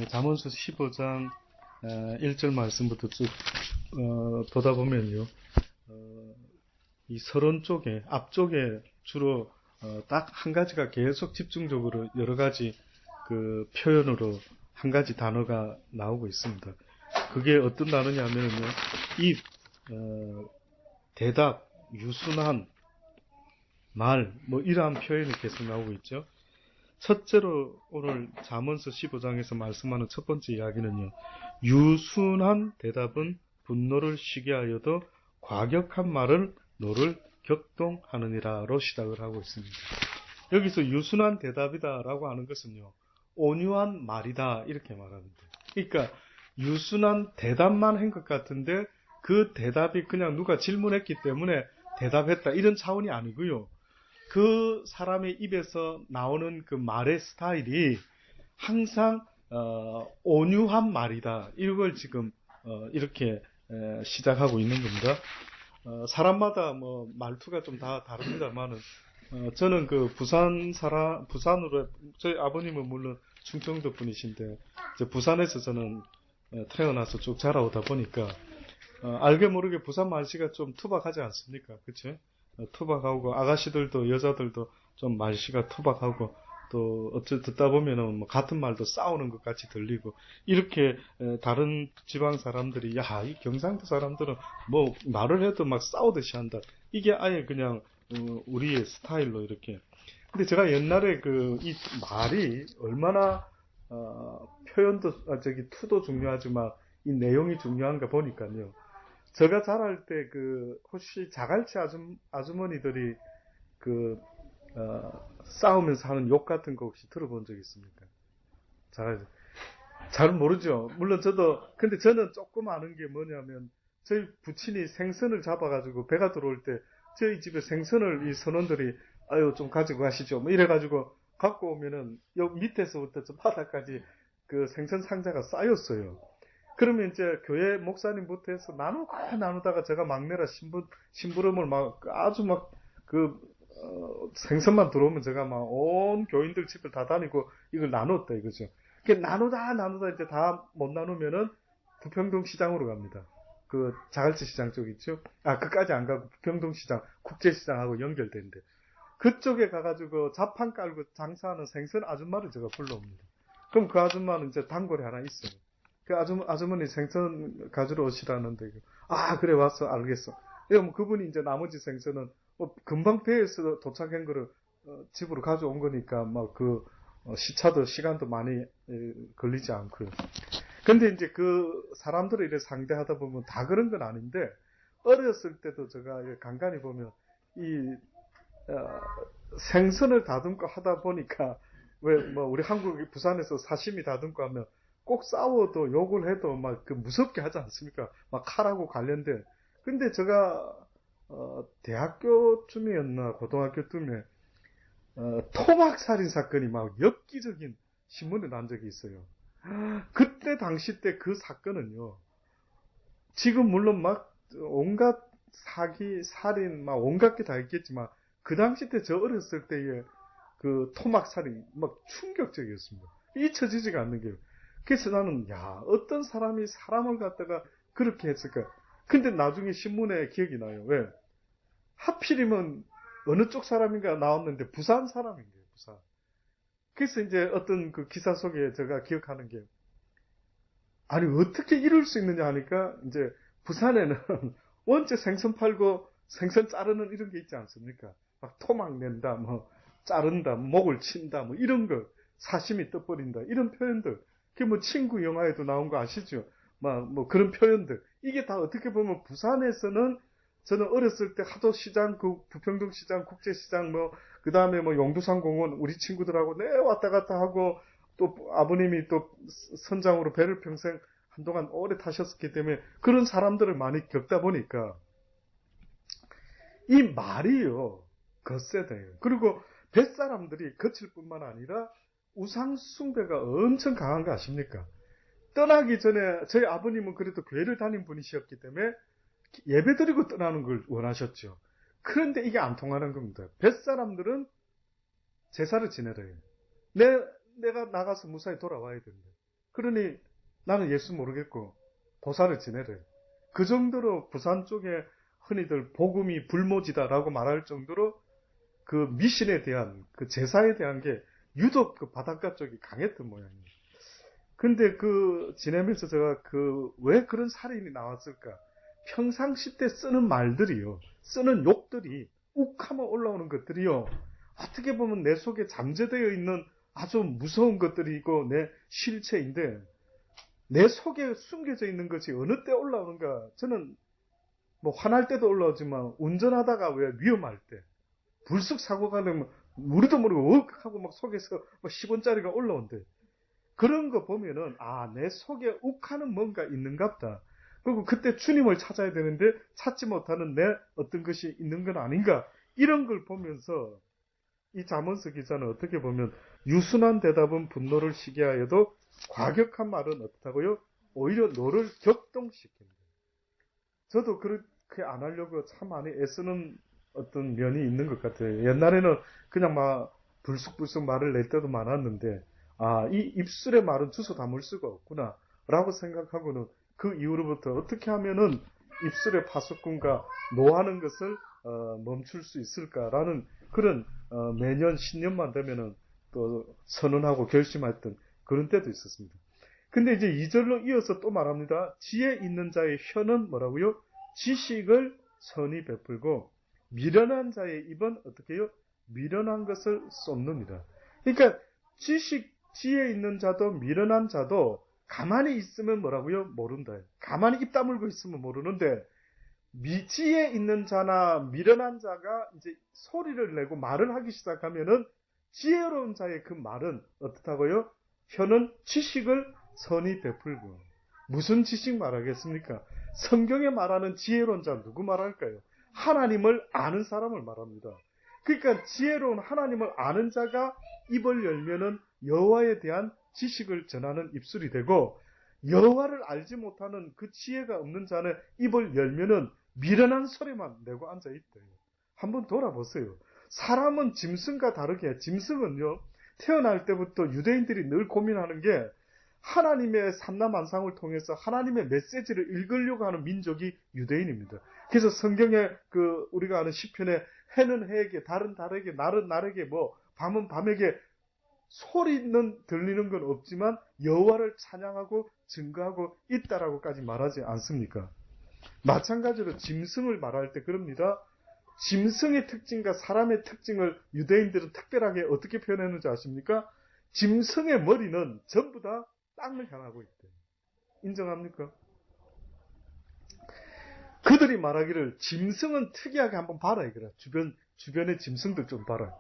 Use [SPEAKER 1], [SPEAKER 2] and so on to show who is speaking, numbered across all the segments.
[SPEAKER 1] 잠언서 15장 1절 말씀부터 쭉 보다 보면요. 이 서론 쪽에 앞쪽에 주로 딱 한 가지가 계속 집중적으로 여러 가지 그 표현으로 한 가지 단어가 나오고 있습니다. 그게 어떤 단어냐면요. 입, 대답, 유순한 말, 뭐 이러한 표현이 계속 나오고 있죠. 첫째로 오늘 잠언서 15장에서 말씀하는 첫 번째 이야기는요. 유순한 대답은 분노를 쉬게 하여도 과격한 말을 노를 격동하느니라로 시작을 하고 있습니다. 여기서 유순한 대답이다라고 하는 것은요. 온유한 말이다 이렇게 말합니다. 그러니까 유순한 대답만 한 것 같은데 그 대답이 그냥 누가 질문했기 때문에 대답했다 이런 차원이 아니고요. 그 사람의 입에서 나오는 그 말의 스타일이 항상 온유한 말이다. 이걸 지금 이렇게 시작하고 있는 겁니다. 사람마다 뭐 말투가 좀 다 다릅니다만은 저는 그 부산으로 저희 아버님은 물론 충청도 분이신데 이제 부산에서 저는 태어나서 쭉 자라오다 보니까 알게 모르게 부산 말씨가 좀 투박하지 않습니까? 그렇죠? 투박하고 아가씨들도 여자들도 좀 말씨가 투박하고 또 어째 듣다 보면은 뭐 같은 말도 싸우는 것 같이 들리고 이렇게 다른 지방 사람들이 야, 이 경상도 사람들은 뭐 말을 해도 막 싸우듯이 한다. 이게 아예 그냥 우리의 스타일로 이렇게. 근데 제가 옛날에 그 이 말이 얼마나 표현도 투도 중요하지만 이 내용이 중요한가 보니까요. 제가 자랄 때 그 혹시 자갈치 아주머니들이 그 싸우면서 하는 욕 같은 거 혹시 들어본 적 있습니까? 잘 모르죠. 물론 저도 근데 저는 조금 아는 게 뭐냐면 저희 부친이 생선을 잡아가지고 배가 들어올 때 저희 집에 생선을 이 선원들이 아유 좀 가지고 가시죠. 뭐 이래가지고 갖고 오면은 여 밑에서부터 저 바닥까지 그 생선 상자가 쌓였어요. 그러면 이제 교회 목사님부터 해서 나누다가 제가 막내라 심부름을 막 아주 막 그 생선만 들어오면 제가 막 온 교인들 집을 다 다니고 이걸 나눴다 이거죠. 나누다 이제 다 못 나누면은 부평동 시장으로 갑니다. 그 자갈치 시장 쪽 있죠. 그까지 안 가고 부평동 시장, 국제시장하고 연결되는데 그쪽에 가가지고 자판 깔고 장사하는 생선 아줌마를 제가 불러옵니다. 그럼 그 아줌마는 이제 단골이 하나 있어요. 그 아주머니 생선 가지러 오시라는데, 그래, 왔어, 알겠어. 뭐 그분이 이제 나머지 생선은, 금방 배에서 도착한 거를, 집으로 가져온 거니까, 시차도, 시간도 많이, 걸리지 않고요. 근데 이제 그 사람들을 이렇게 상대하다 보면 다 그런 건 아닌데, 어렸을 때도 제가 간간히 보면, 생선을 다듬고 하다 보니까, 우리 한국, 부산에서 사시미 다듬고 하면, 꼭 싸워도 욕을 해도 막 그 무섭게 하지 않습니까? 막 칼하고 관련된. 근데 제가 대학교쯤이었나 고등학교쯤에 토막 살인 사건이 막 엽기적인 신문에 난 적이 있어요. 그때 당시 때 그 사건은요. 지금 물론 막 온갖 사기, 살인 막 온갖 게 다 있겠지만 그 당시 때 저 어렸을 때의 그 토막 살인 막 충격적이었습니다. 잊혀지지가 않는 게요. 그래서 나는 어떤 사람이 사람을 갖다가 그렇게 했을까. 근데 나중에 신문에 기억이 나요. 왜? 하필이면 어느 쪽 사람인가 나왔는데 부산 사람인 거예요. 부산. 그래서 이제 어떤 그 기사 속에 제가 기억하는 게 아니 어떻게 이럴 수 있느냐 하니까 이제 부산에는 원체 생선 팔고 생선 자르는 이런 게 있지 않습니까? 막 토막 낸다, 뭐 자른다, 목을 친다, 뭐 이런 거 사심이 떠버린다 이런 표현들. 그게 뭐 친구 영화에도 나온 거 아시죠? 뭐 그런 표현들. 이게 다 어떻게 보면 부산에서는 저는 어렸을 때 하도 시장, 그 부평동 시장, 국제시장, 그 다음에 용두산 공원 우리 친구들하고 왔다 갔다 하고 또 아버님이 또 선장으로 배를 평생 한동안 오래 타셨기 때문에 그런 사람들을 많이 겪다 보니까 이 말이요. 거세대요. 그리고 뱃사람들이 거칠 뿐만 아니라 우상숭배가 엄청 강한 거 아십니까? 떠나기 전에 저희 아버님은 그래도 교회를 다닌 분이셨기 때문에 예배드리고 떠나는 걸 원하셨죠. 그런데 이게 안 통하는 겁니다. 뱃사람들은 제사를 지내래요. 내가 나가서 무사히 돌아와야 된다. 그러니 나는 예수 모르겠고 도사를 지내래. 그 정도로 부산 쪽에 흔히들 복음이 불모지다라고 말할 정도로 그 미신에 대한, 그 제사에 대한 게 유독 그 바닷가 쪽이 강했던 모양이에요. 근데 그 지내면서 제가 왜 그런 살인이 나왔을까? 평상시 때 쓰는 말들이요. 쓰는 욕들이 욱하면 올라오는 것들이요. 어떻게 보면 내 속에 잠재되어 있는 아주 무서운 것들이고 내 실체인데 내 속에 숨겨져 있는 것이 어느 때 올라오는가? 저는 뭐 화날 때도 올라오지만 운전하다가 왜 위험할 때 불쑥 사고가 나면 우리도 모르고 억 하고 막 속에서 막 10원짜리가 올라온대. 그런 거 보면은 내 속에 욱하는 뭔가 있는갑다. 그리고 그때 주님을 찾아야 되는데 찾지 못하는 내 어떤 것이 있는 건 아닌가. 이런 걸 보면서 이 잠언서 기자는 어떻게 보면 유순한 대답은 분노를 시게 하여도 과격한 말은 어떻다고요? 오히려 너를 격동시킨다. 저도 그렇게 안 하려고 참 많이 애쓰는 어떤 면이 있는 것 같아요. 옛날에는 그냥 막 불쑥불쑥 말을 낼 때도 많았는데 이 입술의 말은 주워 담을 수가 없구나 라고 생각하고는 그 이후로부터 어떻게 하면은 입술의 파수꾼과 노하는 것을 멈출 수 있을까라는 그런 매년 신년만 되면은 또 선언하고 결심했던 그런 때도 있었습니다. 근데 이제 2절로 이어서 또 말합니다. 지혜 있는 자의 혀는 뭐라고요? 지식을 선히 베풀고 미련한 자의 입은 어떻게 해요? 미련한 것을 쏟느니라. 그러니까 지혜 있는 자도 미련한 자도 가만히 있으면 뭐라고요? 모른다. 가만히 입 다물고 있으면 모르는데 지혜 있는 자나 미련한 자가 이제 소리를 내고 말을 하기 시작하면은 지혜로운 자의 그 말은 어떻다고요? 혀는 지식을 선히 베풀고. 무슨 지식 말하겠습니까? 성경에 말하는 지혜로운 자 누구 말할까요? 하나님을 아는 사람을 말합니다. 그러니까 지혜로운 하나님을 아는 자가 입을 열면은 여호와에 대한 지식을 전하는 입술이 되고 여호와를 알지 못하는 그 지혜가 없는 자는 입을 열면은 미련한 소리만 내고 앉아있대요. 한번 돌아보세요. 사람은 짐승과 다르게 짐승은요 태어날 때부터 유대인들이 늘 고민하는 게 하나님의 삼라만상을 통해서 하나님의 메시지를 읽으려고 하는 민족이 유대인입니다. 그래서 성경에 우리가 아는 시편에 해는 해에게 달은 달에게 날은 날에게 뭐 밤은 밤에게 소리는 들리는 건 없지만 여호와를 찬양하고 증거하고 있다라고까지 말하지 않습니까? 마찬가지로 짐승을 말할 때 그럽니다. 짐승의 특징과 사람의 특징을 유대인들은 특별하게 어떻게 표현했는지 아십니까? 짐승의 머리는 전부 다 땅을 향하고 있대요. 인정합니까? 그들이 말하기를 짐승은 특이하게 한번 봐라 이거라. 주변의 짐승들 좀 봐라.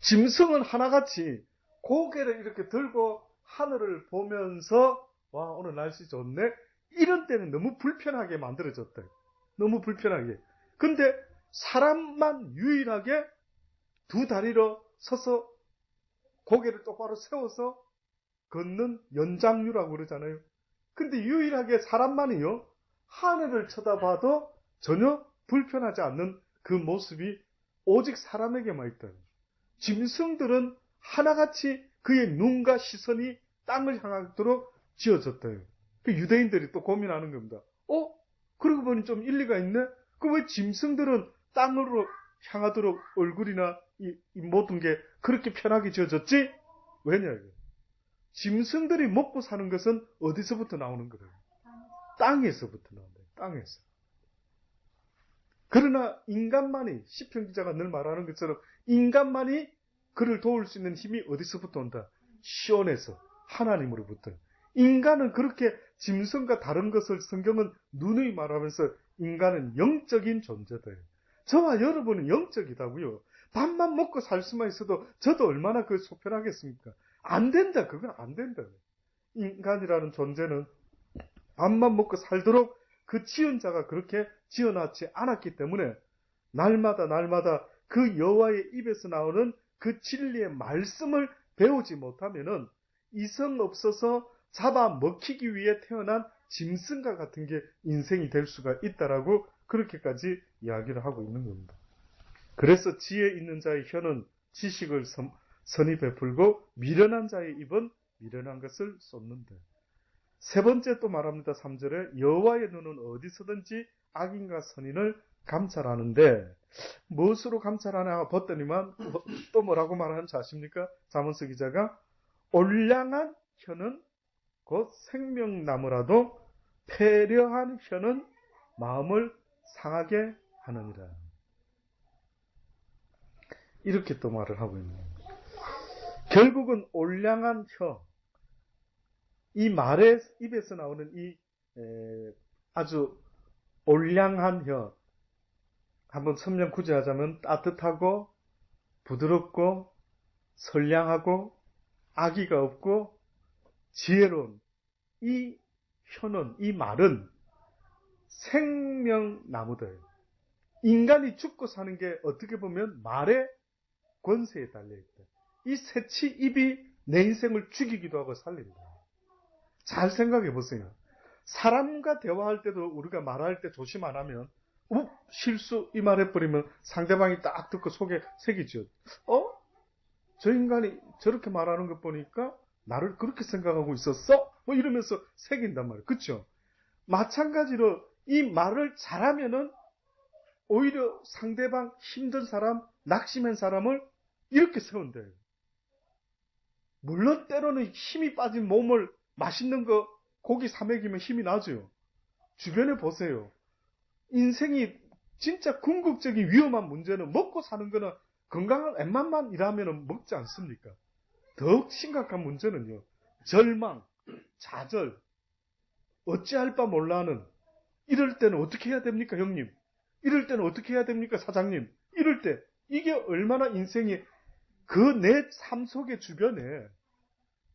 [SPEAKER 1] 짐승은 하나같이 고개를 이렇게 들고 하늘을 보면서 와 오늘 날씨 좋네. 이런 때는 너무 불편하게 만들어졌다. 너무 불편하게. 근데 사람만 유일하게 두 다리로 서서 고개를 똑바로 세워서 걷는 연장류라고 그러잖아요. 근데 유일하게 사람만이요. 하늘을 쳐다봐도 전혀 불편하지 않는 그 모습이 오직 사람에게만 있다. 짐승들은 하나같이 그의 눈과 시선이 땅을 향하도록 지어졌대요. 그 유대인들이 또 고민하는 겁니다. 그러고 보니 좀 일리가 있네? 그럼 왜 짐승들은 땅으로 향하도록 얼굴이나 이 모든 게 그렇게 편하게 지어졌지? 왜냐, 이거. 짐승들이 먹고 사는 것은 어디서부터 나오는 거예요? 땅에서부터 나온다. 땅에서. 그러나 인간만이, 시편 기자가 늘 말하는 것처럼 인간만이 그를 도울 수 있는 힘이 어디서부터 온다? 시온에서, 하나님으로부터. 인간은 그렇게 짐승과 다른 것을 성경은 누누이 말하면서 인간은 영적인 존재다. 저와 여러분은 영적이다고요. 밥만 먹고 살 수만 있어도 저도 얼마나 속편하겠습니까? 안 된다. 그건 안 된다. 인간이라는 존재는 밥만 먹고 살도록 그 지은 자가 그렇게 지어놨지 않았기 때문에 날마다 그 여호와의 입에서 나오는 그 진리의 말씀을 배우지 못하면은 이성 없어서 잡아먹히기 위해 태어난 짐승과 같은 게 인생이 될 수가 있다라고 그렇게까지 이야기를 하고 있는 겁니다. 그래서 지혜 있는 자의 혀는 지식을 선히 베풀고 미련한 자의 입은 미련한 것을 쏟는다. 세 번째 또 말합니다. 3절에 여호와의 눈은 어디서든지 악인과 선인을 감찰하는데 무엇으로 감찰하나 봤더니만 또 뭐라고 말하는지 아십니까? 잠언서 기자가 올량한 혀는 곧 생명나무라도 패려한 혀는 마음을 상하게 하느니라. 이렇게 또 말을 하고 있는 거예요. 결국은 올량한 혀, 이 말의 입에서 나오는 이 아주 올량한 혀, 한번 설명 굳이 하자면 따뜻하고 부드럽고 선량하고 악의가 없고 지혜로운 이 혀는, 이 말은 생명나무들. 인간이 죽고 사는 게 어떻게 보면 말의 권세에 달려있다. 이 새치 입이 내 인생을 죽이기도 하고 살린다. 잘 생각해 보세요. 사람과 대화할 때도 우리가 말할 때 조심 안 하면 실수 이 말 해버리면 상대방이 딱 듣고 속에 새기죠. 저 인간이 저렇게 말하는 거 보니까 나를 그렇게 생각하고 있었어? 뭐 이러면서 새긴단 말이에요. 그렇죠? 마찬가지로 이 말을 잘하면은 오히려 상대방 힘든 사람, 낙심한 사람을 이렇게 세운대요. 물론 때로는 힘이 빠진 몸을 맛있는 거 고기 사 먹이면 힘이 나죠. 주변에 보세요. 인생이 진짜 궁극적인 위험한 문제는 먹고 사는 거는 건강한 엠만만 일하면 먹지 않습니까? 더욱 심각한 문제는요. 절망, 좌절, 어찌할 바 몰라하는 이럴 때는 어떻게 해야 됩니까, 형님? 이럴 때는 어떻게 해야 됩니까, 사장님? 이럴 때 이게 얼마나 인생이 그 내 삶 속의 주변에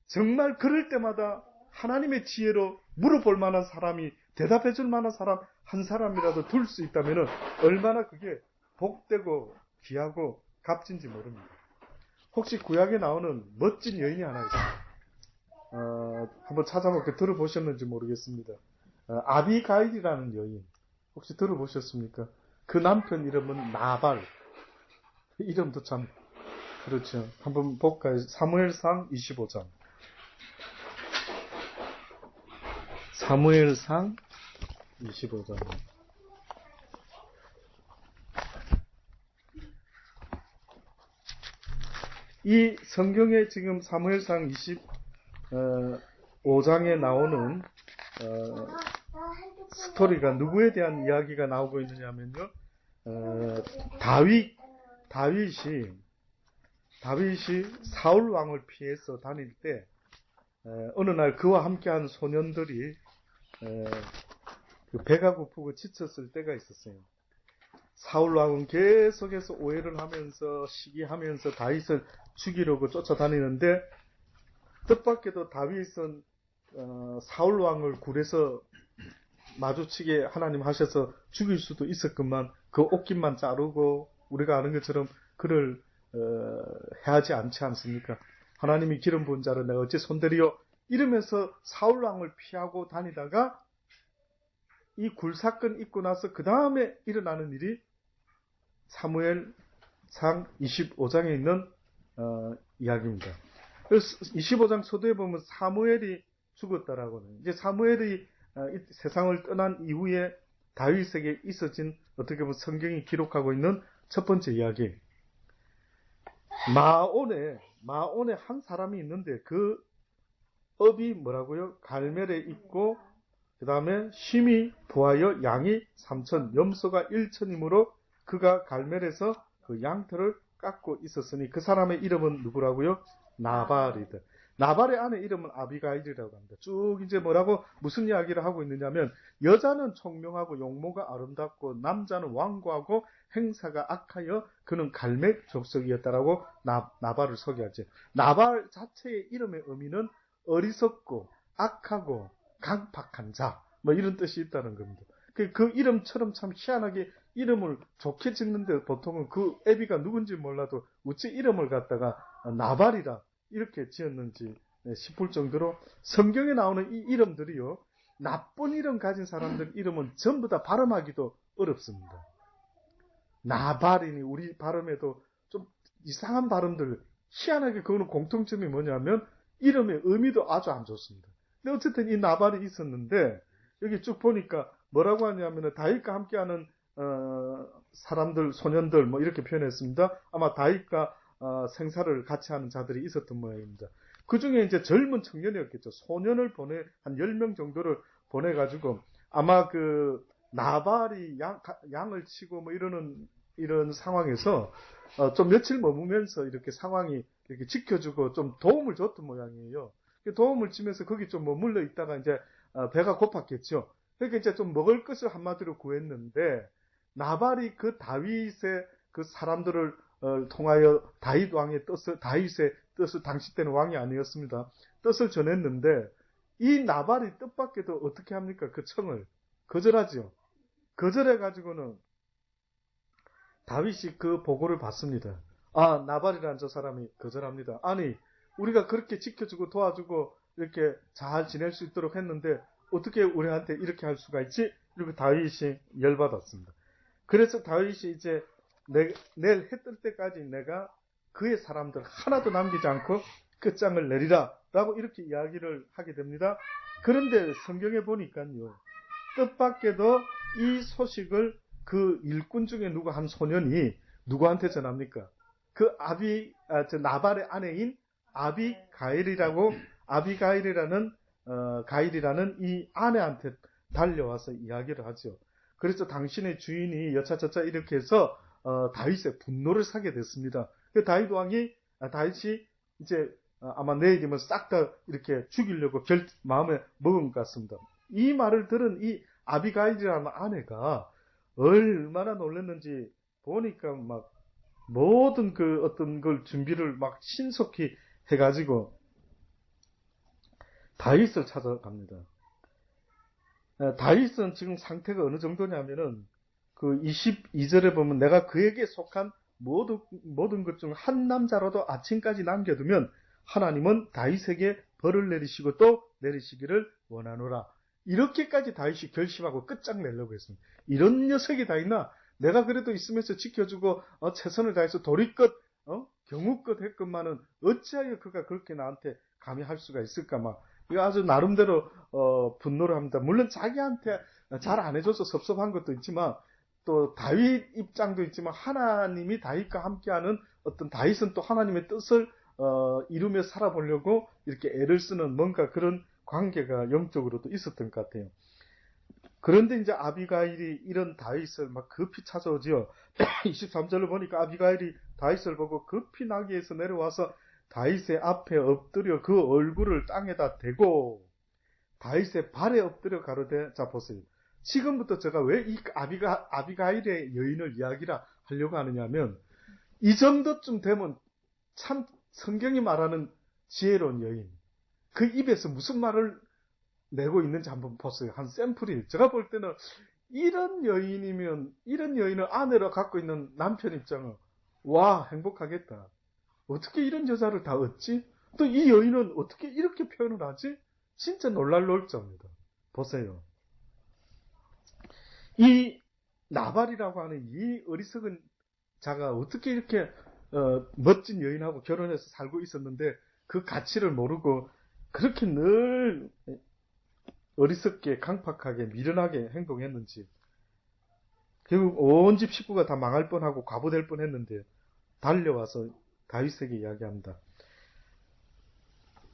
[SPEAKER 1] 정말 그럴 때마다 하나님의 지혜로 물어볼 만한 사람이 대답해 줄 만한 사람 한 사람이라도 둘 수 있다면 얼마나 그게 복되고 귀하고 값진지 모릅니다. 혹시 구약에 나오는 멋진 여인이 하나 있어요. 한번 찾아볼게 들어보셨는지 모르겠습니다. 아비가일이라는 여인 혹시 들어보셨습니까? 그 남편 이름은 나발. 이름도 참 그렇죠. 한번 볼까요? 사무엘상 25장. 사무엘상 25장. 이 성경에 지금 사무엘상 25장에 나오는 스토리가 누구에 대한 이야기가 나오고 있느냐면요. 다윗이 사울 왕을 피해서 다닐 때 어느 날 그와 함께한 소년들이 배가 고프고 지쳤을 때가 있었어요. 사울 왕은 계속해서 오해를 하면서 시기하면서 다윗을 죽이려고 쫓아다니는데 뜻밖에도 다윗은 사울 왕을 굴에서 마주치게 하나님 하셔서 죽일 수도 있었건만 그 옷깃만 자르고 우리가 아는 것처럼 그를 해하지 않지 않습니까? 하나님이 기름 부은 자를 내가 어찌 손대리요? 이러면서 사울 왕을 피하고 다니다가 이 굴사건 있고 나서 그 다음에 일어나는 일이 사무엘상 25장에 있는 이야기입니다. 그래서 25장 서두에 보면 사무엘이 죽었다라고는 이제 사무엘이 세상을 떠난 이후에 다윗에게 있어진 어떻게 보면 성경이 기록하고 있는 첫 번째 이야기. 마온에 한 사람이 있는데 그 업이 뭐라고요? 갈멜에 있고 그 다음에 심이 부하여 양이 3천, 염소가 1천이므로 그가 갈멜에서 그 양털을 깎고 있었으니 그 사람의 이름은 누구라고요? 나발이다. 나발의 아내 이름은 아비가일이라고 합니다. 쭉 이제 뭐라고 무슨 이야기를 하고 있느냐면 여자는 총명하고 용모가 아름답고 남자는 완고하고 행사가 악하여 그는 갈멜 족속이었다라고 나발을 소개하죠. 나발 자체의 이름의 의미는 어리석고 악하고 강팍한 자, 뭐 이런 뜻이 있다는 겁니다. 그 이름처럼 참 희한하게 이름을 좋게 짓는데 보통은 그 애비가 누군지 몰라도 어찌 이름을 갖다가 나발이라 이렇게 지었는지 싶을 정도로 성경에 나오는 이 이름들이요. 나쁜 이름 가진 사람들 이름은 전부 다 발음하기도 어렵습니다. 나발이니 우리 발음에도 좀 이상한 발음들 희한하게 그거는 공통점이 뭐냐면 이름의 의미도 아주 안 좋습니다. 근데 어쨌든 이 나발이 있었는데 여기 쭉 보니까 뭐라고 하냐면은 다윗과 함께하는 사람들, 소년들 뭐 이렇게 표현했습니다. 아마 다윗과 생사를 같이 하는 자들이 있었던 모양입니다. 그 중에 이제 젊은 청년이었겠죠. 소년을 한 10명 정도를 보내가지고 아마 그 나발이 양을 치고 뭐 이런 상황에서 좀 며칠 머무면서 이렇게 상황이 이렇게 지켜주고 좀 도움을 줬던 모양이에요. 도움을 주면서 거기 좀 머물러 있다가 이제 배가 고팠겠죠. 그러니까 이제 좀 먹을 것을 한마디로 구했는데 나발이 그 다윗의 그 사람들을 통하여 다윗 왕의 다윗의 뜻을 당시 때는 왕이 아니었습니다. 뜻을 전했는데 이 나발이 뜻밖에도 어떻게 합니까? 그 청을 거절하죠. 거절해가지고는 다윗이 그 보고를 받습니다. 아, 나발이라는 저 사람이 거절합니다. 아니, 우리가 그렇게 지켜주고 도와주고 이렇게 잘 지낼 수 있도록 했는데 어떻게 우리한테 이렇게 할 수가 있지? 이렇게 다윗이 열받았습니다. 그래서 다윗이 이제 내일 해 뜰 때까지 내가 그의 사람들 하나도 남기지 않고 끝장을 내리라 라고 이렇게 이야기를 하게 됩니다. 그런데 성경에 보니까요, 뜻밖에도 이 소식을 그 일꾼 중에 누구 한 소년이 누구한테 전합니까? 그 나발의 아내인 아비가일이라는 이 아내한테 달려와서 이야기를 하죠. 그래서 당신의 주인이 여차저차 이렇게 해서 다윗의 분노를 사게 됐습니다. 그 다윗이 이제 아마 내일이면 싹 다 이렇게 죽이려고 마음에 먹은 것 같습니다. 이 말을 들은 이 아비가일이라는 아내가 얼마나 놀랐는지 보니까 막 모든 그 어떤 걸 준비를 막 신속히 해가지고 다윗을 찾아갑니다. 다윗은 지금 상태가 어느 정도냐면은 그 22절에 보면 내가 그에게 속한 모든 것 중 한 남자라도 아침까지 남겨두면 하나님은 다윗에게 벌을 내리시고 또 내리시기를 원하노라. 이렇게까지 다윗이 결심하고 끝장내려고 했습니다. 이런 녀석이 다 있나? 내가 그래도 있으면서 지켜주고 최선을 다해서 도리껏 경우껏 했건만은 어찌하여 그가 그렇게 나한테 감히 할 수가 있을까? 막 이거 아주 나름대로 분노를 합니다. 물론 자기한테 잘 안 해줘서 섭섭한 것도 있지만 또 다윗 입장도 있지만 하나님이 다윗과 함께하는 어떤 다윗은 또 하나님의 뜻을 이루며 살아보려고 이렇게 애를 쓰는 뭔가 그런 관계가 영적으로도 있었던 것 같아요. 그런데 이제 아비가일이 이런 다윗을 막 급히 찾아오지요. 23절을 보니까 아비가일이 다윗을 보고 급히 나귀에서 내려와서 다윗의 앞에 엎드려 그 얼굴을 땅에다 대고 다윗의 발에 엎드려 가로되. 자 보세요. 지금부터 제가 왜 이 아비가일의 여인을 이야기를 하려고 하느냐면 이 정도쯤 되면 참 성경이 말하는 지혜로운 여인, 그 입에서 무슨 말을 내고 있는지 한번 보세요. 한 샘플이. 제가 볼 때는 이런 여인을 아내로 갖고 있는 남편 입장은 와, 행복하겠다. 어떻게 이런 여자를 다 얻지? 또 이 여인은 어떻게 이렇게 표현을 하지? 진짜 놀랄 놀자입니다. 보세요. 이 나발이라고 하는 이 어리석은 자가 어떻게 이렇게 멋진 여인하고 결혼해서 살고 있었는데 그 가치를 모르고 그렇게 늘 어리석게 강팍하게 미련하게 행동했는지, 결국 온 집 식구가 다 망할 뻔하고 과부될 뻔했는데 달려와서 다윗에게 이야기합니다.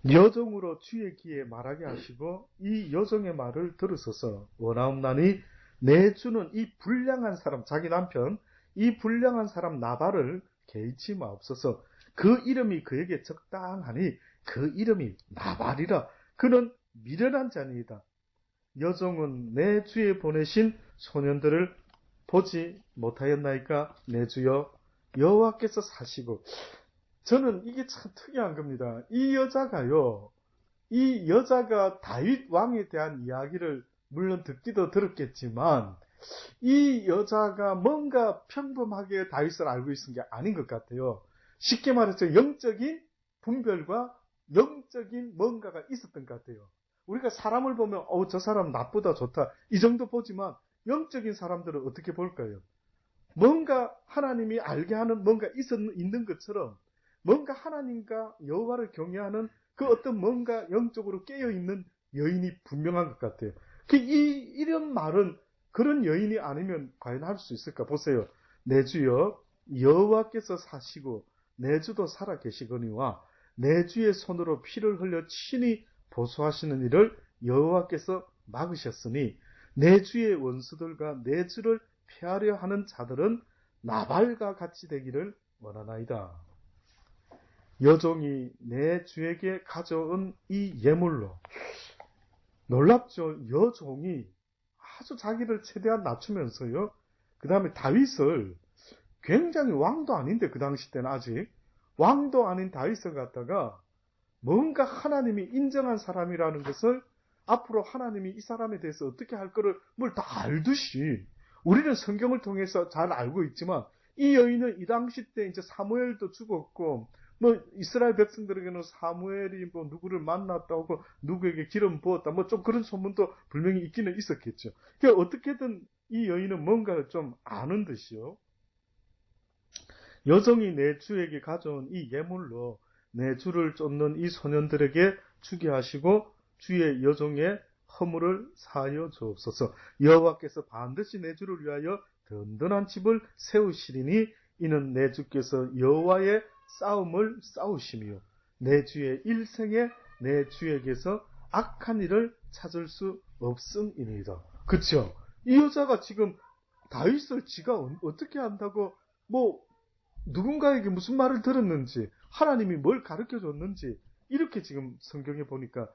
[SPEAKER 1] 여종으로 주의 귀에 말하게 하시고 이 여종의 말을 들으소서. 원하옵나니 내 주는 이 불량한 사람, 자기 남편 이 불량한 사람 나발을 개의치 마옵소서. 그 이름이 그에게 적당하니 그 이름이 나발이라. 그는 미련한 자니이다. 여종은 내 주에 보내신 소년들을 보지 못하였나이까. 내 주여 여호와께서 사시고. 저는 이게 참 특이한 겁니다. 이 여자가 다윗 왕에 대한 이야기를 물론 듣기도 들었겠지만 이 여자가 뭔가 평범하게 다윗을 알고 있은 게 아닌 것 같아요. 쉽게 말해서 영적인 분별과 영적인 뭔가가 있었던 것 같아요. 우리가 사람을 보면 저 사람 나쁘다 좋다 이 정도 보지만 영적인 사람들은 어떻게 볼까요? 뭔가 하나님이 알게 하는 뭔가 있는 것처럼 뭔가 하나님과 여호와를 경외하는 그 어떤 뭔가 영적으로 깨어있는 여인이 분명한 것 같아요. 이런 말은 그런 여인이 아니면 과연 할 수 있을까? 보세요. 내 주여 여호와께서 사시고 내 주도 살아 계시거니와 내 주의 손으로 피를 흘려 친히 보수하시는 일을 여호와께서 막으셨으니 내 주의 원수들과 내 주를 폐하려 하는 자들은 나발과 같이 되기를 원하나이다. 여종이 내 주에게 가져온 이 예물로, 놀랍죠? 여종이 아주 자기를 최대한 낮추면서요, 그 다음에 다윗을, 굉장히 왕도 아닌데 그 당시 때는 아직 왕도 아닌 다윗을 갖다가 뭔가 하나님이 인정한 사람이라는 것을, 앞으로 하나님이 이 사람에 대해서 어떻게 할 거를 뭘 다 알듯이, 우리는 성경을 통해서 잘 알고 있지만 이 여인은 이 당시 때 이제 사무엘도 죽었고, 뭐 이스라엘 백성들에게는 사무엘이 뭐 누구를 만났다고 누구에게 기름 부었다, 뭐 좀 그런 소문도 분명히 있기는 있었겠죠. 그러니까 어떻게든 이 여인은 뭔가를 좀 아는 듯이요, 여종이 내 주에게 가져온 이 예물로 내 주를 쫓는 이 소년들에게 주게 하시고 주의 여종의 허물을 사하여 주옵소서. 여호와께서 반드시 내 주를 위하여 든든한 집을 세우시리니 이는 내 주께서 여호와의 싸움을 싸우시며 내 주의 일생에 내 주에게서 악한 일을 찾을 수 없음이니이다. 그쵸? 이 여자가 지금 다윗을 지가 어떻게 한다고, 뭐 누군가에게 무슨 말을 들었는지, 하나님이 뭘 가르쳐 줬는지, 이렇게 지금 성경에 보니까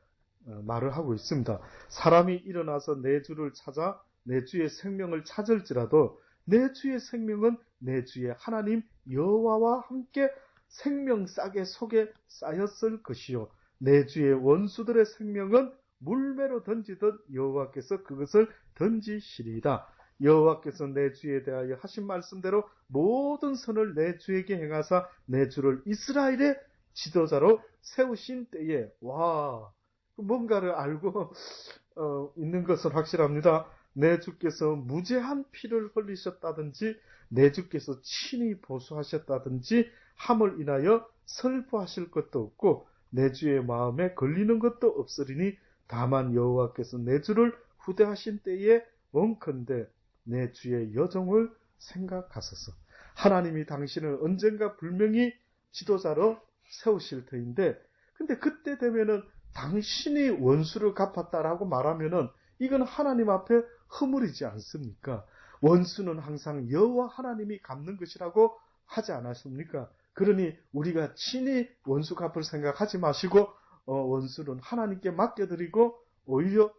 [SPEAKER 1] 말을 하고 있습니다. 사람이 일어나서 내 주를 찾아 내 주의 생명을 찾을지라도 내 주의 생명은 내 주의 하나님 여호와와 함께 생명싸개 속에 쌓였을 것이요 내 주의 원수들의 생명은 물매로 던지듯 여호와께서 그것을 던지시리이다. 여호와께서 내 주에 대하여 하신 말씀대로 모든 선을 내 주에게 행하사 내 주를 이스라엘의 지도자로 세우신 때에, 와, 뭔가를 알고 있는 것은 확실합니다. 내 주께서 무죄한 피를 흘리셨다든지 내 주께서 친히 보수하셨다든지 함을 인하여 슬퍼하실 것도 없고 내 주의 마음에 걸리는 것도 없으리니 다만 여호와께서 내 주를 후대하신 때에 원컨대 내 주의 여종을 생각하소서. 하나님이 당신을 언젠가 분명히 지도자로 세우실 터인데, 근데 그때 되면은 당신이 원수를 갚았다라고 말하면은 이건 하나님 앞에 허물이지 않습니까? 원수는 항상 여호와 하나님이 갚는 것이라고 하지 않았습니까? 그러니 우리가 친히 원수 갚을 생각하지 마시고 원수는 하나님께 맡겨드리고, 오히려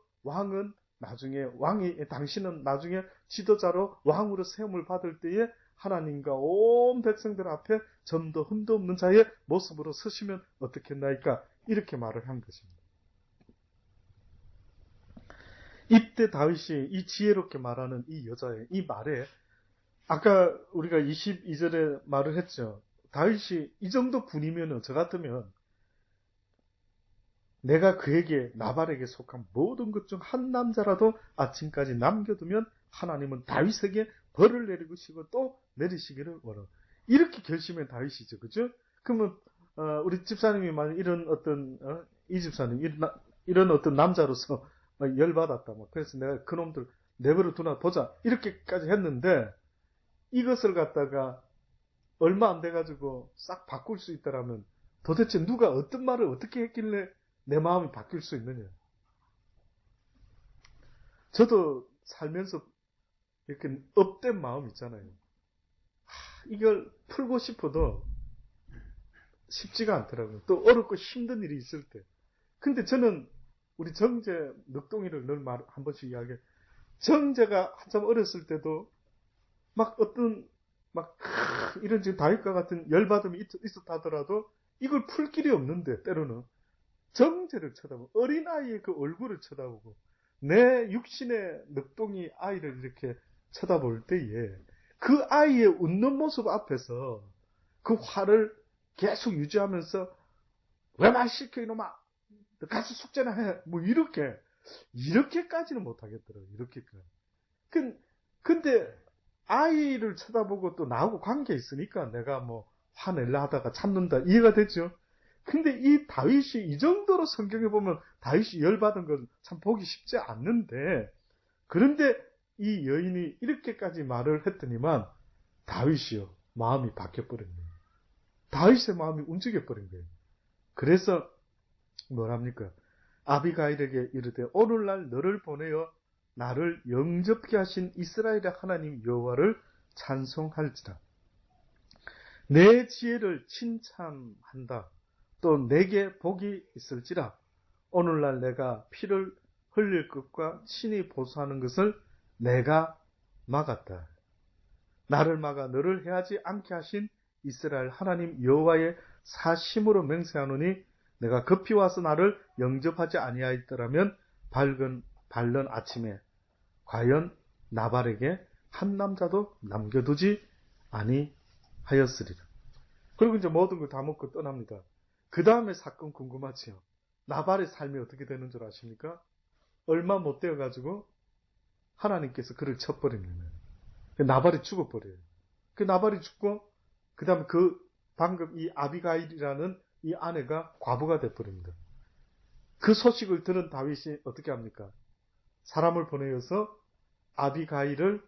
[SPEAKER 1] 당신은 나중에 지도자로 왕으로 세움을 받을 때에 하나님과 온 백성들 앞에 점도 흠도 없는 자의 모습으로 서시면 어떻겠나이까? 이렇게 말을 한 것입니다. 이때 다윗이 이 지혜롭게 말하는 이 여자의 이 말에, 아까 우리가 22절에 말을 했죠. 다윗이 이 정도 분이면, 저 같으면 내가 그에게, 나발에게 속한 모든 것 중 한 남자라도 아침까지 남겨두면 하나님은 다윗에게 벌을 내리시고 또 내리시기를 원하고, 이렇게 결심한 다윗이죠. 그죠? 그러면 우리 집사님이 만약 이런 어떤 이 집사님 이런 어떤 남자로서 열받았다, 그래서 내가 그놈들 내버려 두나 보자, 이렇게까지 했는데 이것을 갖다가 얼마 안 돼가지고 싹 바꿀 수 있다라면 도대체 누가 어떤 말을 어떻게 했길래 내 마음이 바뀔 수 있느냐. 저도 살면서 이렇게 업된 마음 있잖아요. 이걸 풀고 싶어도 쉽지가 않더라고요. 또 어렵고 힘든 일이 있을 때. 근데 저는 우리 정재 늑동이를 늘 한 번씩 이야기해. 정재가 한참 어렸을 때도 막 어떤 이런 지금 다윗과 같은 열받음이 있었다 하더라도 이걸 풀 길이 없는데, 때로는 정재를 쳐다보고 어린아이의 그 얼굴을 쳐다보고 내 육신의 늑동이 아이를 이렇게 쳐다볼 때에 그 아이의 웃는 모습 앞에서 그 화를 계속 유지하면서 왜 말 시켜 이놈아, 너 가서 숙제나 해, 뭐 이렇게까지는 못하겠더라고요. 이렇게까지. 근데 아이를 쳐다보고 또 나하고 관계 있으니까 내가 뭐 화낼라 하다가 참는다, 이해가 됐죠? 근데 이 다윗이 이 정도로 성경에 보면 다윗이 열받은 건 참 보기 쉽지 않는데, 그런데 이 여인이 이렇게까지 말을 했더니만 다윗이요, 마음이 바뀌어버린 거예요. 다윗의 마음이 움직여버린 거예요. 그래서 뭐랍니까? 아비가일에게 이르되 오늘날 너를 보내어 나를 영접케 하신 이스라엘의 하나님 여호와를 찬송할지라. 내 지혜를 칭찬한다. 또 내게 복이 있을지라. 오늘날 내가 피를 흘릴 것과 친히 보수하는 것을 내가 막았다. 나를 막아 너를 해하지 않게 하신 이스라엘 하나님 여호와의 사심으로 맹세하노니 내가 급히 와서 나를 영접하지 아니하였더라면 밝은 아침에 과연 나발에게 한 남자도 남겨두지 아니하였으리라. 그리고 이제 모든 걸 다 먹고 떠납니다. 그 다음에 사건 궁금하지요. 나발의 삶이 어떻게 되는 줄 아십니까? 얼마 못 되어가지고 하나님께서 그를 쳐버리는 거예요. 나발이 죽어버려요. 그 나발이 죽고 그 다음에 방금 이 아비가일이라는 이 아내가 과부가 돼버립니다. 그 소식을 들은 다윗이 어떻게 합니까? 사람을 보내어서 아비가일을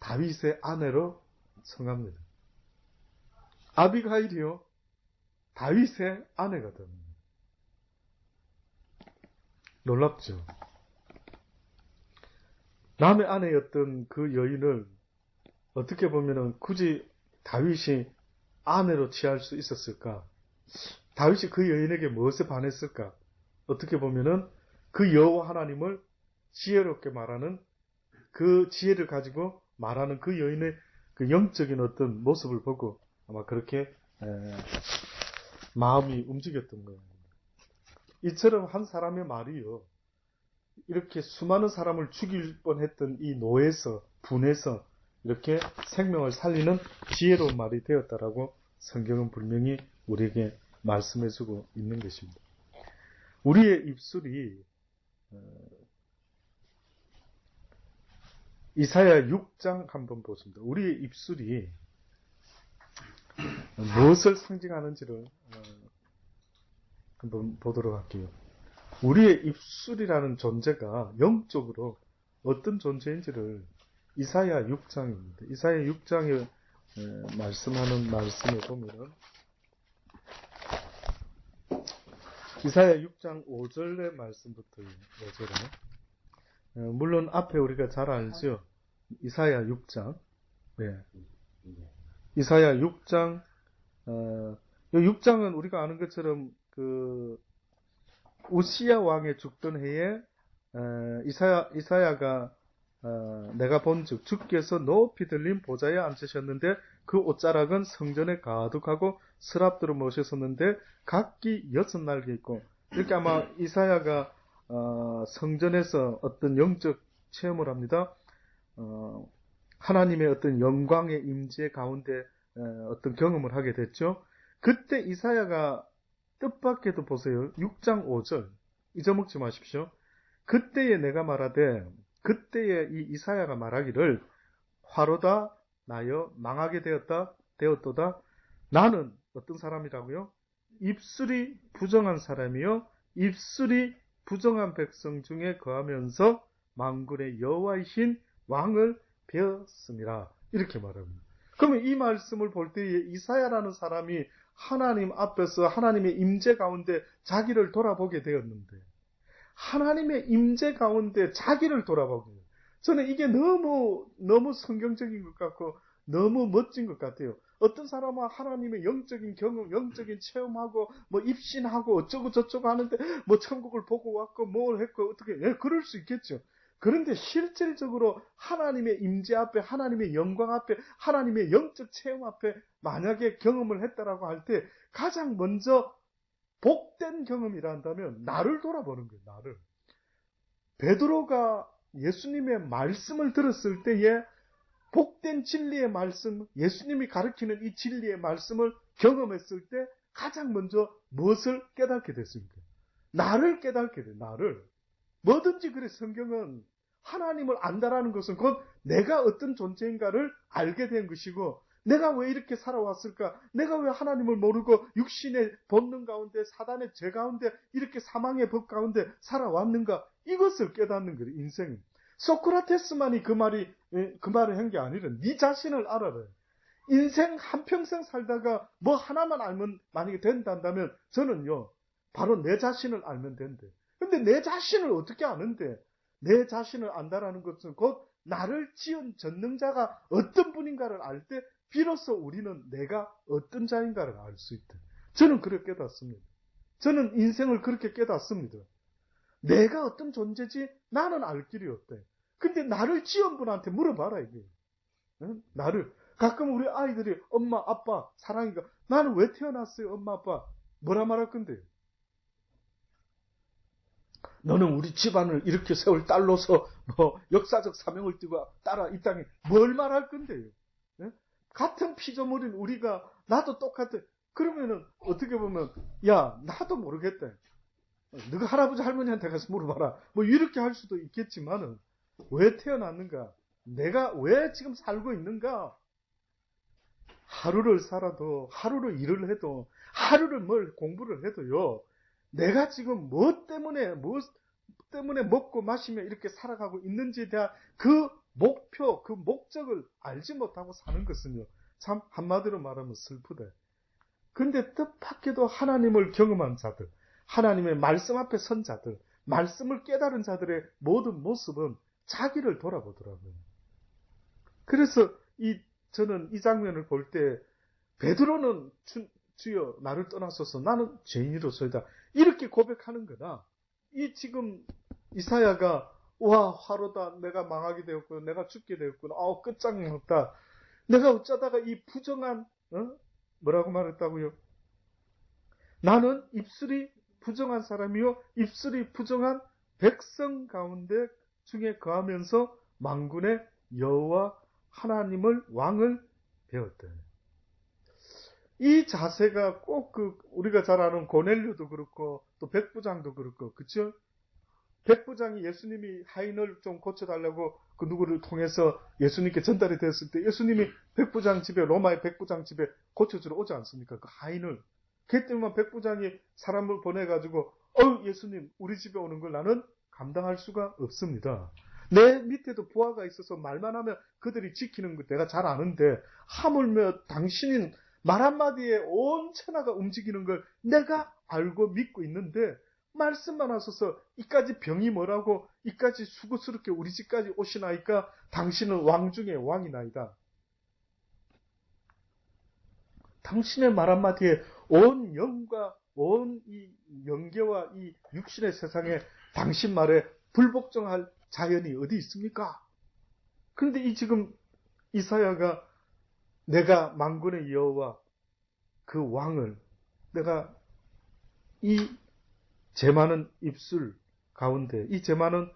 [SPEAKER 1] 다윗의 아내로 청합니다. 아비가일이요, 다윗의 아내가 됩니다. 놀랍죠? 남의 아내였던 그 여인을 어떻게 보면은 굳이 다윗이 아내로 취할 수 있었을까? 다윗이 그 여인에게 무엇에 반했을까? 어떻게 보면은 그 여호와 하나님을 지혜롭게 말하는, 그 지혜를 가지고 말하는 그 여인의 그 영적인 어떤 모습을 보고 아마 그렇게 마음이 움직였던 거예요. 이처럼 한 사람의 말이요, 이렇게 수많은 사람을 죽일 뻔했던 이 노에서, 분에서 이렇게 생명을 살리는 지혜로운 말이 되었다라고 성경은 분명히 우리에게 말씀해주고 있는 것입니다. 우리의 입술이 이사야 6장 한번 보십니다. 우리의 입술이 무엇을 상징하는지를 한번 보도록 할게요. 우리의 입술이라는 존재가 영적으로 어떤 존재인지를 이사야 6장입니다. 이사야 6장에 말씀하는 말씀에 보면은 이사야 6장 5절의 말씀부터 5절에 물론 앞에 우리가 잘 알죠. 이사야 6장. 네. 이사야 6장 6장은 우리가 아는 것처럼 그 우시야 왕의 죽던 해에 이사야가 내가 본즉 주께서 높이 들린 보좌에 앉으셨는데 그 옷자락은 성전에 가득하고 스랍들을 모셨었는데 각기 6날개 있고, 이렇게 아마 이사야가 성전에서 어떤 영적 체험을 합니다. 하나님의 어떤 영광의 임재 가운데 어떤 경험을 하게 됐죠. 그때 이사야가 뜻밖에도 보세요. 6장 5절 잊어먹지 마십시오. 그때에 내가 말하되, 그때에 이 이사야가 말하기를 화로다 나여 망하게 되었도다. 나는 어떤 사람이라고요? 입술이 부정한 사람이요, 입술이 부정한 백성 중에 거하면서 만군의 여호와이신 왕을 배웠습니다. 이렇게 말합니다. 그러면 이 말씀을 볼 때에 이사야라는 사람이 하나님 앞에서 하나님의 임재 가운데 자기를 돌아보게 되었는데, 하나님의 임재 가운데 자기를 돌아보게 돼요. 저는 이게 너무 성경적인 것 같고 너무 멋진 것 같아요. 어떤 사람은 하나님의 영적인 경험, 영적인 체험하고 뭐 입신하고 어쩌고 저쩌고 하는데 뭐 천국을 보고 왔고 뭘 했고 어떻게, 그럴 수 있겠죠. 그런데 실질적으로 하나님의 임재 앞에, 하나님의 영광 앞에, 하나님의 영적 체험 앞에 만약에 경험을 했다라고 할 때 가장 먼저 복된 경험이라 한다면 나를 돌아보는 거예요. 나를. 베드로가 예수님의 말씀을 들었을 때에 복된 진리의 말씀, 예수님이 가르치는 이 진리의 말씀을 경험했을 때 가장 먼저 무엇을 깨닫게 됐습니까? 나를 깨닫게 돼요. 나를. 뭐든지 그래, 성경은 하나님을 안다라는 것은 곧 내가 어떤 존재인가를 알게 된 것이고, 내가 왜 이렇게 살아왔을까? 내가 왜 하나님을 모르고 육신의 본능 가운데, 사단의 죄 가운데, 이렇게 사망의 법 가운데 살아왔는가? 이것을 깨닫는 거예요, 인생은. 소크라테스만이 그 말을 한 게 아니라 네 자신을 알아라. 인생 한평생 살다가 뭐 하나만 알면 만약에 된다면 저는요, 바로 내 자신을 알면 된대. 근데 내 자신을 어떻게 아는데? 내 자신을 안다라는 것은 곧 나를 지은 전능자가 어떤 분인가를 알 때 비로소 우리는 내가 어떤 자인가를 알 수 있다. 저는 그렇게 깨닫습니다. 저는 인생을 그렇게 깨닫습니다. 내가 어떤 존재지 나는 알 길이 없대. 근데 나를 지은 분한테 물어봐라 이게. 응? 나를. 가끔 우리 아이들이 엄마 아빠 사랑이가 나는 왜 태어났어요 엄마 아빠 뭐라 말할 건데요. 너는 우리 집안을 이렇게 세울 딸로서 뭐 역사적 사명을 띠고 따라 이 땅에 뭘 말할 건데요. 예? 같은 피조물인 우리가 나도 똑같아. 그러면은 어떻게 보면 야 나도 모르겠다. 너가 할아버지 할머니한테 가서 물어봐라. 뭐 이렇게 할 수도 있겠지만은 왜 태어났는가? 내가 왜 지금 살고 있는가? 하루를 살아도 하루를 일을 해도 하루를 뭘 공부를 해도요. 내가 지금 무엇 때문에 먹고 마시며 이렇게 살아가고 있는지에 대한 그 목표, 그 목적을 알지 못하고 사는 것은요. 참 한마디로 말하면 슬프다. 근데 뜻밖에도 하나님을 경험한 자들, 하나님의 말씀 앞에 선 자들, 말씀을 깨달은 자들의 모든 모습은 자기를 돌아보더라고요. 그래서 저는 이 장면을 볼 때 베드로는 주여 나를 떠나소서 나는 죄인으로서이다. 이렇게 고백하는 거다. 이 지금 이사야가 와 화로다 내가 망하게 되었구나 내가 죽게 되었구나 끝장났다. 내가 어쩌다가 이 부정한 뭐라고 말했다고요? 나는 입술이 부정한 사람이요 입술이 부정한 백성 가운데 중에 거하면서 만군의 여호와 하나님을 왕을 배웠다. 이 자세가 꼭 우리가 잘 아는 고넬료도 그렇고 또 백부장도 그렇고 그렇죠? 백부장이 예수님이 하인을 좀 고쳐달라고 그 누구를 통해서 예수님께 전달이 되었을 때 예수님이 백부장 집에 로마의 백부장 집에 고쳐주러 오지 않습니까? 그 하인을. 그 때문에 백부장이 사람을 보내가지고 예수님 우리 집에 오는 걸 나는 감당할 수가 없습니다. 내 밑에도 부하가 있어서 말만 하면 그들이 지키는 거 내가 잘 아는데 하물며 당신은 말 한마디에 온 천하가 움직이는 걸 내가 알고 믿고 있는데 말씀만 하셔서 이까지 병이 뭐라고 이까지 수고스럽게 우리 집까지 오시나이까 당신은 왕 중에 왕이나이다. 당신의 말 한마디에 온 영과 온 이 영계와 이 육신의 세상에 당신 말에 불복종할 자연이 어디 있습니까? 그런데 지금 이사야가 내가 만군의 여호와 그 왕을 내가 이 제 많은 입술 가운데 이 제 많은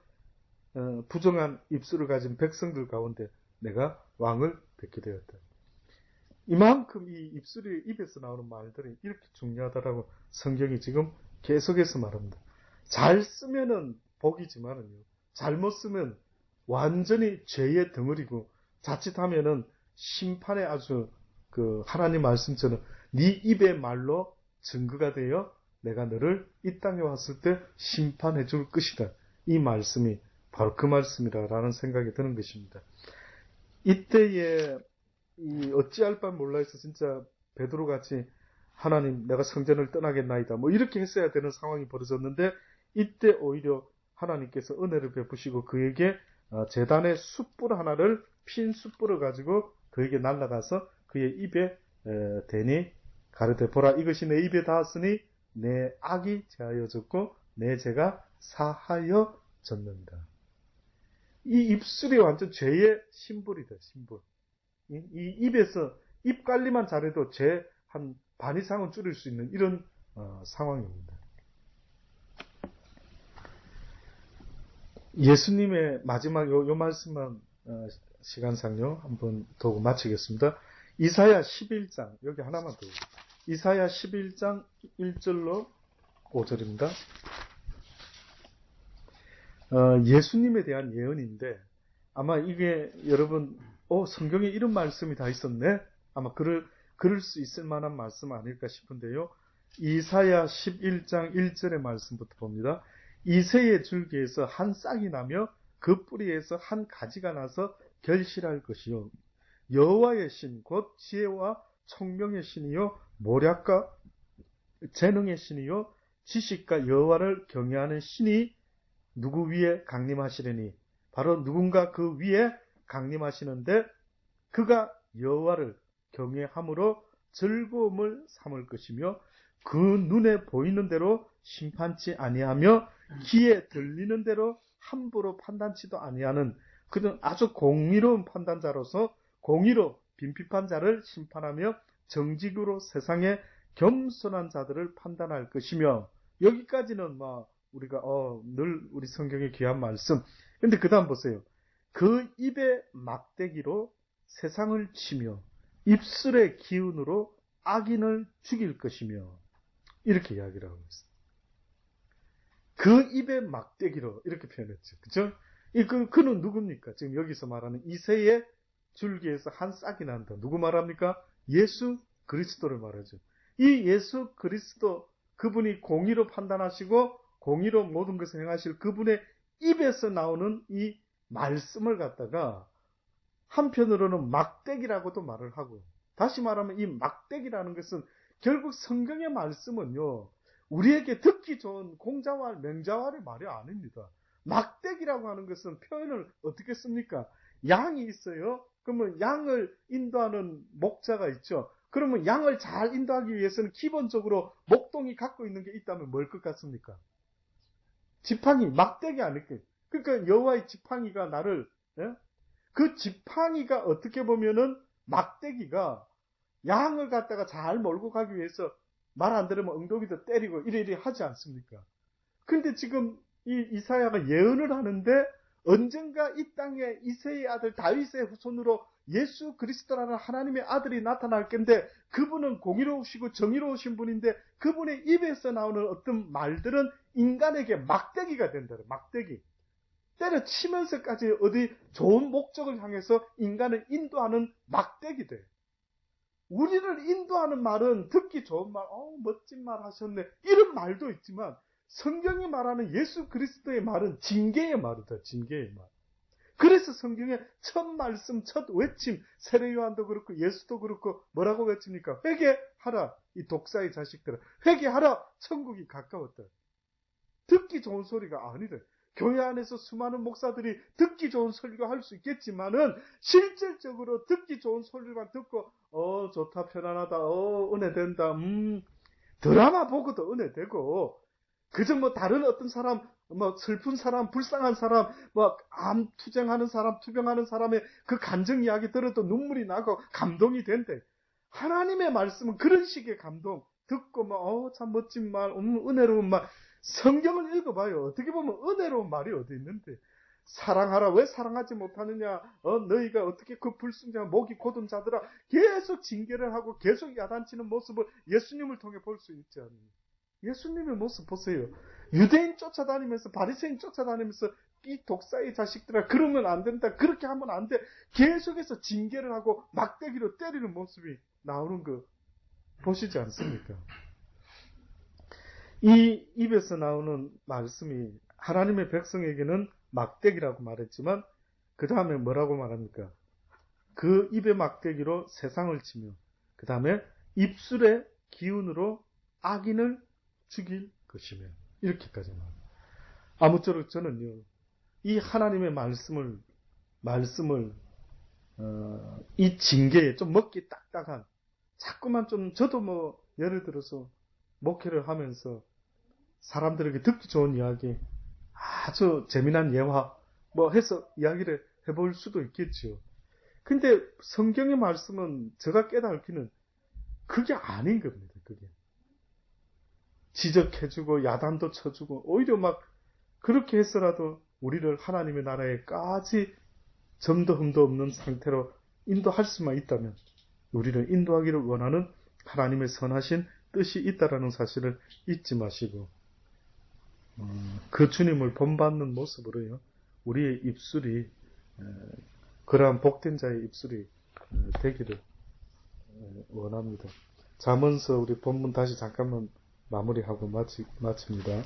[SPEAKER 1] 부정한 입술을 가진 백성들 가운데 내가 왕을 뵙게 되었다. 이만큼 이 입술이 입에서 나오는 말들이 이렇게 중요하다라고 성경이 지금 계속해서 말합니다. 잘 쓰면은 복이지만은요. 잘못 쓰면 완전히 죄의 덩어리고 자칫하면은 심판에 아주 하나님 말씀처럼 네 입의 말로 증거가 되어 내가 너를 이 땅에 왔을 때 심판해 줄 것이다. 이 말씀이 바로 그 말씀이라는 생각이 드는 것입니다. 이때에 어찌할 바 몰라해서 진짜 베드로같이 하나님 내가 성전을 떠나겠나이다. 뭐 이렇게 했어야 되는 상황이 벌어졌는데 이때 오히려 하나님께서 은혜를 베푸시고 그에게 제단의 숯불 하나를 핀 숯불을 가지고 그에게 날아가서 그의 입에 대니 가르되 보라 이것이 내 입에 닿았으니 내 악이 제하여졌고 내 죄가 사하여졌는다. 이 입술이 완전 죄의 심볼이다. 심볼. 이 입에서 입 관리만 잘해도 죄 한 반 이상은 줄일 수 있는 이런 상황입니다. 예수님의 마지막 요 말씀만 시간상요 한번 더 마치겠습니다. 이사야 11장 여기 하나만 더 이사야 11장 1절로 5절입니다. 예수님에 대한 예언인데 아마 이게 여러분 성경에 이런 말씀이 다 있었네 아마 그럴 수 있을 만한 말씀 아닐까 싶은데요. 이사야 11장 1절의 말씀부터 봅니다. 이새의 줄기에서 한 싹이 나며 그 뿌리에서 한 가지가 나서 결실할 것이요. 여호와의 신 곧 지혜와 총명의 신이요 모략과 재능의 신이요 지식과 여호와를 경외하는 신이 누구 위에 강림하시려니 바로 누군가 그 위에 강림하시는데 그가 여호와를 경외함으로 즐거움을 삼을 것이며 그 눈에 보이는 대로 심판치 아니하며 귀에 들리는 대로 함부로 판단치도 아니하는 그는 아주 공의로운 판단자로서 공의로 빈핍한 자를 심판하며 정직으로 세상의 겸손한 자들을 판단할 것이며 여기까지는 우리가 늘 우리 성경의 귀한 말씀. 근데 그 다음 보세요. 그 입의 막대기로 세상을 치며 입술의 기운으로 악인을 죽일 것이며 이렇게 이야기를 하고 있어요. 그 입의 막대기로 이렇게 표현했죠. 그죠? 그는 누굽니까? 지금 여기서 말하는 이새의 줄기에서 한 싹이 난다. 누구 말합니까? 예수 그리스도를 말하죠. 이 예수 그리스도 그분이 공의로 판단하시고 공의로 모든 것을 행하실 그분의 입에서 나오는 이 말씀을 갖다가 한편으로는 막대기라고도 말을 하고 다시 말하면 이 막대기라는 것은 결국 성경의 말씀은요. 우리에게 듣기 좋은 공자왈, 맹자왈의 말이 아닙니다. 막대기라고 하는 것은 표현을 어떻게 씁니까? 양이 있어요. 그러면 양을 인도하는 목자가 있죠. 그러면 양을 잘 인도하기 위해서는 기본적으로 목동이 갖고 있는 게 있다면 뭘 것 같습니까? 지팡이, 막대기 아닐까요? 그러니까 여호와의 지팡이가 나를 그 지팡이가 어떻게 보면은 막대기가 양을 갖다가 잘 몰고 가기 위해서 말 안 들으면 엉덩이도 때리고 이래 하지 않습니까? 근데 지금 이 이사야가 예언을 하는데 언젠가 이 땅에 이새의 아들 다윗의 후손으로 예수 그리스도라는 하나님의 아들이 나타날 건데 그분은 공의로우시고 정의로우신 분인데 그분의 입에서 나오는 어떤 말들은 인간에게 막대기가 된다. 막대기. 때려치면서까지 어디 좋은 목적을 향해서 인간을 인도하는 막대기 돼. 우리를 인도하는 말은 듣기 좋은 말, 멋진 말 하셨네. 이런 말도 있지만 성경이 말하는 예수 그리스도의 말은 징계의 말이다. 징계의 말. 그래서 성경의 첫 말씀, 첫 외침, 세례 요한도 그렇고 예수도 그렇고 뭐라고 외칩니까? 회개하라. 이 독사의 자식들아. 회개하라. 천국이 가까웠다. 듣기 좋은 소리가 아니래. 교회 안에서 수많은 목사들이 듣기 좋은 설교할 수 있겠지만은 실질적으로 듣기 좋은 소리만 듣고 좋다 편안하다 은혜 된다 드라마 보고도 은혜 되고 그저 다른 어떤 사람 슬픈 사람 불쌍한 사람 암 투쟁하는 사람 투병하는 사람의 그 감정 이야기 들어도 눈물이 나고 감동이 된대. 하나님의 말씀은 그런 식의 감동 듣고 참 멋진 말 은혜로운 말 성경을 읽어봐요. 어떻게 보면 은혜로운 말이 어디 있는데 사랑하라. 왜 사랑하지 못하느냐. 너희가 어떻게 그 불순종한 목이 곧은 자들아. 계속 징계를 하고 계속 야단치는 모습을 예수님을 통해 볼 수 있지 않느냐. 예수님의 모습 보세요. 유대인 쫓아다니면서 바리새인 쫓아다니면서 이 독사의 자식들아 그러면 안 된다. 그렇게 하면 안 돼. 계속해서 징계를 하고 막대기로 때리는 모습이 나오는 거 보시지 않습니까? 이 입에서 나오는 말씀이 하나님의 백성에게는 막대기라고 말했지만 그 다음에 뭐라고 말합니까? 그 입의 막대기로 세상을 치며 그 다음에 입술의 기운으로 악인을 죽일 것이며 이렇게까지 말합니다. 아무쪼록 저는요 이 하나님의 말씀을 이 징계에 좀 먹기 딱딱한 자꾸만 좀 저도 예를 들어서 목회를 하면서 사람들에게 듣기 좋은 이야기 아주 재미난 예화 해서 이야기를 해볼 수도 있겠죠. 근데 성경의 말씀은 제가 깨닫기는 그게 아닌 겁니다. 그게 지적해주고 야단도 쳐주고 오히려 그렇게 해서라도 우리를 하나님의 나라에까지 점도 흠도 없는 상태로 인도할 수만 있다면 우리를 인도하기를 원하는 하나님의 선하신 뜻이 있다라는 사실을 잊지 마시고 그 주님을 본받는 모습으로요 우리의 입술이 그러한 복된 자의 입술이 되기를 원합니다. 잠언서 우리 본문 다시 잠깐만 마무리하고 마칩니다.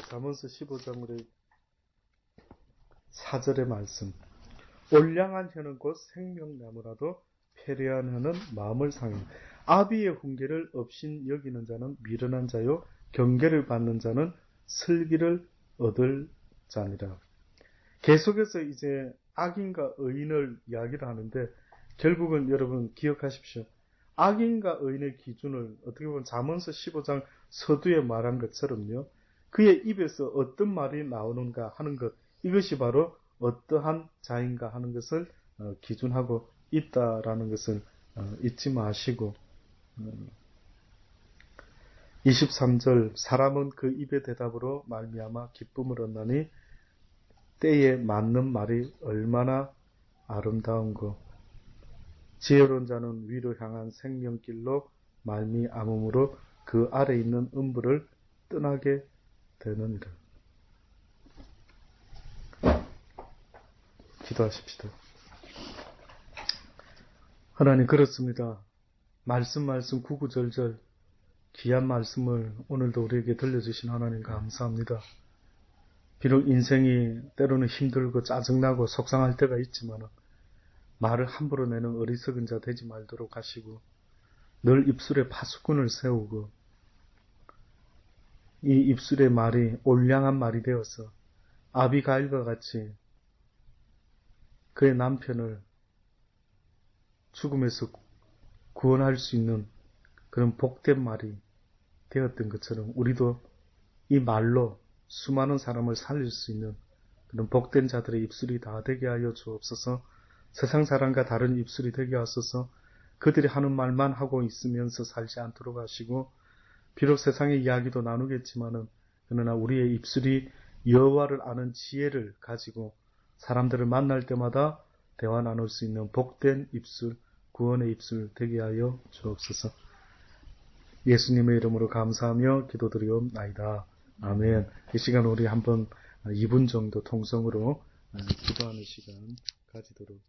[SPEAKER 1] 잠언서 15장 우리 4절의 말씀. 올량한 혀는 곧 생명나무라도 패례한 혀는 마음을 상해. 아비의 훈계를 업신 여기는 자는 미련한 자요, 경계를 받는 자는 슬기를 얻을 자니라. 계속해서 이제 악인과 의인을 이야기를 하는데, 결국은 여러분 기억하십시오. 악인과 의인의 기준을 어떻게 보면 잠언서 15장 서두에 말한 것처럼요, 그의 입에서 어떤 말이 나오는가 하는 것, 이것이 바로 어떠한 자인가 하는 것을 기준하고 있다라는 것을 잊지 마시고, 23절 사람은 그 입의 대답으로 말미암아 기쁨을 얻나니 때에 맞는 말이 얼마나 아름다운고, 지혜로운 자는 위로 향한 생명길로 말미암음으로 그 아래 있는 음부를 떠나게 되느니라. 기도하십시다. 하나님, 그렇습니다. 말씀 구구절절 귀한 말씀을 오늘도 우리에게 들려주신 하나님 감사합니다. 비록 인생이 때로는 힘들고 짜증나고 속상할 때가 있지만 말을 함부로 내는 어리석은 자 되지 말도록 하시고, 늘 입술에 파수꾼을 세우고 이 입술의 말이 올량한 말이 되어서 아비가일과 같이 그의 남편을 죽음에서 구원할 수 있는 그런 복된 말이 되었던 것처럼, 우리도 이 말로 수많은 사람을 살릴 수 있는 그런 복된 자들의 입술이 다 되게 하여 주옵소서. 세상 사람과 다른 입술이 되게 하소서. 그들이 하는 말만 하고 있으면서 살지 않도록 하시고, 비록 세상의 이야기도 나누겠지만은 그러나 우리의 입술이 여호와를 아는 지혜를 가지고 사람들을 만날 때마다 대화 나눌 수 있는 복된 입술, 구원의 입술 되게 하여 주옵소서. 예수님의 이름으로 감사하며 기도드리옵나이다. 아멘. 이 시간 우리 한번 2분 정도 통성으로 기도하는 시간 가지도록